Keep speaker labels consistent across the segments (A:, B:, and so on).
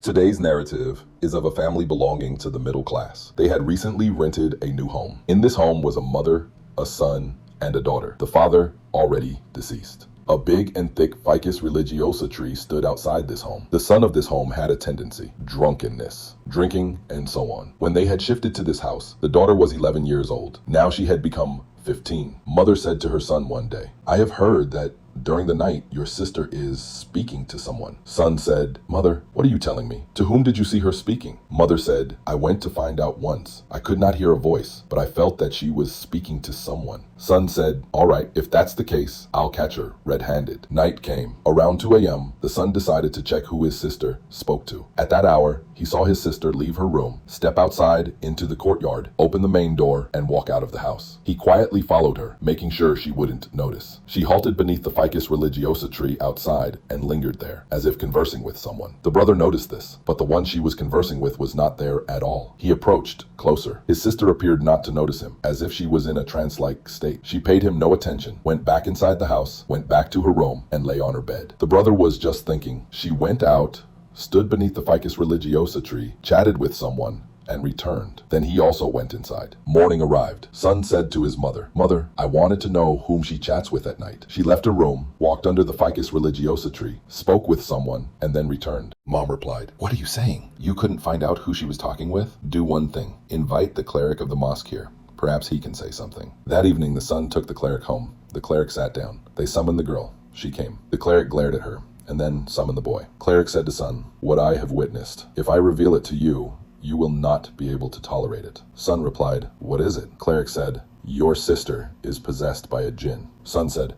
A: Today's narrative is of a family belonging to the middle class. They had recently rented a new home. In this home was a mother, a son, and a daughter. The father already deceased. A big and thick Ficus religiosa tree stood outside this home. The son of this home had a tendency, drunkenness, drinking, and so on. When they had shifted to this house, the daughter was 11 years old. Now she had become 15. Mother said to her son one day, "I have heard that during the night your sister is speaking to someone." Son said, "Mother, what are you telling me? To whom did you see her speaking?" Mother said, "I went to find out once. I could not hear a voice, but I felt that she was speaking to someone." Son said, "All right, if that's the case, I'll catch her red-handed." Night came. Around 2 a.m., the son decided to check who his sister spoke to. At that hour, he saw his sister leave her room, step outside into the courtyard, open the main door, and walk out of the house. He quietly followed her, making sure she wouldn't notice. She halted beneath the Ficus religiosa tree outside and lingered there, as if conversing with someone. The brother noticed this, but the one she was conversing with was not there at all. He approached closer. His sister appeared not to notice him, as if she was in a trance-like state. She paid him no attention, went back inside the house, went back to her room, and lay on her bed. The brother was just thinking. She went out, stood beneath the Ficus religiosa tree, chatted with someone, and returned. Then he also went inside. Morning arrived. Son said to his mother, "Mother, I wanted to know whom she chats with at night." She left her room, walked under the Ficus religiosa tree, spoke with someone, and then returned. Mom replied, "What are you saying? You couldn't find out who she was talking with? Do one thing. Invite the cleric of the mosque here. Perhaps he can say something." That evening, the son took the cleric home. The cleric sat down. They summoned the girl. She came. The cleric glared at her, and then summoned the boy. Cleric said to son, "What I have witnessed, if I reveal it to you, you will not be able to tolerate it." Son replied, "What is it?" Cleric said, "Your sister is possessed by a jinn." Son said,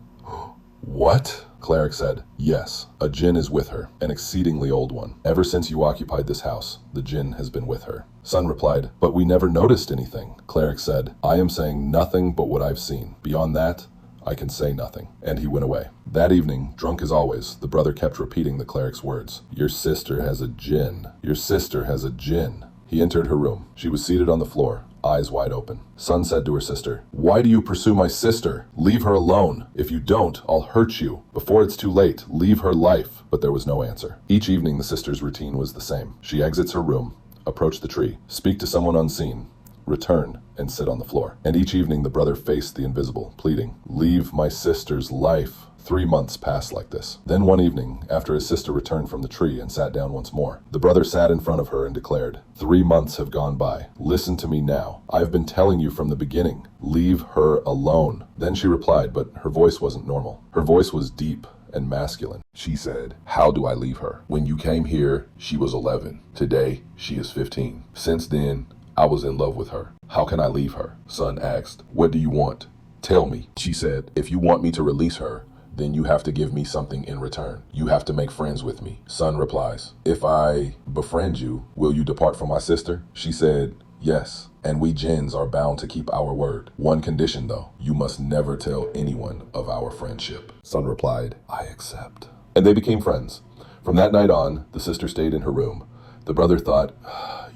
A: "What?" Cleric said, "Yes, a jinn is with her, an exceedingly old one. Ever since you occupied this house, the jinn has been with her." Son replied, "But we never noticed anything." Cleric said, "I am saying nothing but what I've seen. Beyond that, I can say nothing." And he went away. That evening, drunk as always, the brother kept repeating the cleric's words. "Your sister has a jinn. Your sister has a jinn." He entered her room. She was seated on the floor, eyes wide open. Son said to her sister, "Why do you pursue my sister? Leave her alone. If you don't, I'll hurt you. Before it's too late, leave her life." But there was no answer. Each evening, the sister's routine was the same. She exits her room, approach the tree, speak to someone unseen, return, and sit on the floor. And each evening, the brother faced the invisible, pleading, "Leave my sister's life." 3 months passed like this. Then one evening, after his sister returned from the tree and sat down once more, the brother sat in front of her and declared, "3 months have gone by. Listen to me now. I've been telling you from the beginning. Leave her alone." Then she replied, but her voice wasn't normal. Her voice was deep and masculine. She said, "How do I leave her? When you came here, she was 11. Today, she is 15. Since then, I was in love with her. How can I leave her?" Son asked, "What do you want? Tell me." She said, "If you want me to release her, then you have to give me something in return. You have to make friends with me." Son replies, "If I befriend you, will you depart from my sister?" She said, "Yes, and we jinns are bound to keep our word. One condition though, you must never tell anyone of our friendship." Son replied, "I accept." And they became friends. From that night on, the sister stayed in her room. The brother thought,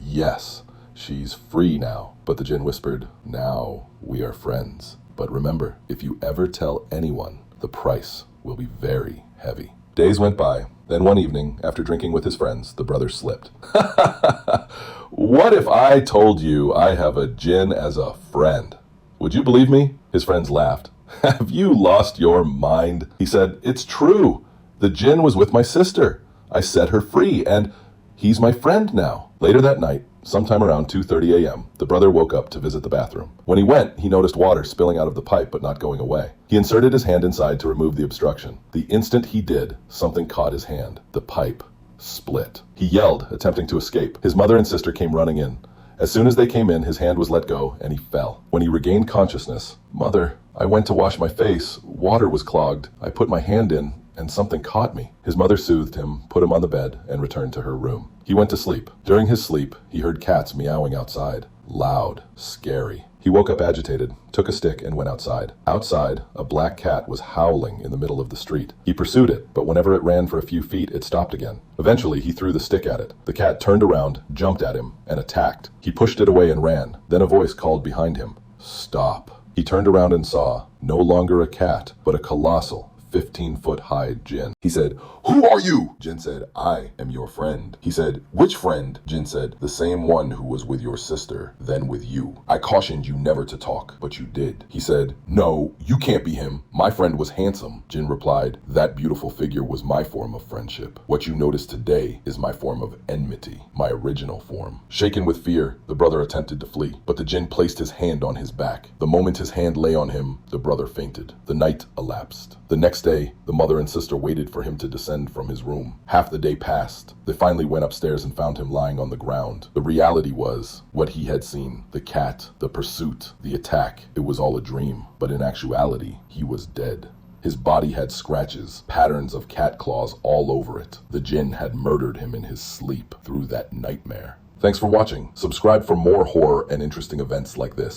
A: "Yes, she's free now." But the jinn whispered, "Now we are friends. But remember, if you ever tell anyone, the price will be very heavy." Days went by. Then one evening, after drinking with his friends, the brother slipped. "What if I told you I have a jinn as a friend? Would you believe me?" His friends laughed. "Have you lost your mind?" He said, "It's true. The jinn was with my sister. I set her free, and he's my friend now." Later that night, sometime around 2:30 a.m., the brother woke up to visit the bathroom. When he went, he noticed water spilling out of the pipe but not going away. He inserted his hand inside to remove the obstruction. The instant he did, something caught his hand. The pipe split. He yelled, attempting to escape. His mother and sister came running in. As soon as they came in, his hand was let go and he fell. When he regained consciousness, "Mother, I went to wash my face. Water was clogged. I put my hand in and something caught me." His mother soothed him, put him on the bed, and returned to her room. He went to sleep. During his sleep, he heard cats meowing outside. Loud, scary. He woke up agitated, took a stick, and went outside. Outside, a black cat was howling in the middle of the street. He pursued it, but whenever it ran for a few feet, it stopped again. Eventually, he threw the stick at it. The cat turned around, jumped at him, and attacked. He pushed it away and ran. Then a voice called behind him, "Stop." He turned around and saw, no longer a cat, but a colossal, 15-foot-high Jinn. He said, "Who are you?" Jinn said, "I am your friend." He said, "Which friend?" Jinn said, "The same one who was with your sister, then with you. I cautioned you never to talk, but you did." He said, "No, you can't be him. My friend was handsome." Jinn replied, "That beautiful figure was my form of friendship. What you notice today is my form of enmity, my original form." Shaken with fear, the brother attempted to flee, but the Jinn placed his hand on his back. The moment his hand lay on him, the brother fainted. The night elapsed. The next day, the mother and sister waited for him to descend from his room. Half the day passed. They finally went upstairs and found him lying on the ground. The reality was what he had seen. The cat, the pursuit, the attack. It was all a dream. But in actuality, he was dead. His body had scratches, patterns of cat claws all over it. The Jinn had murdered him in his sleep through that nightmare. Thanks for watching. Subscribe for more horror and interesting events like this.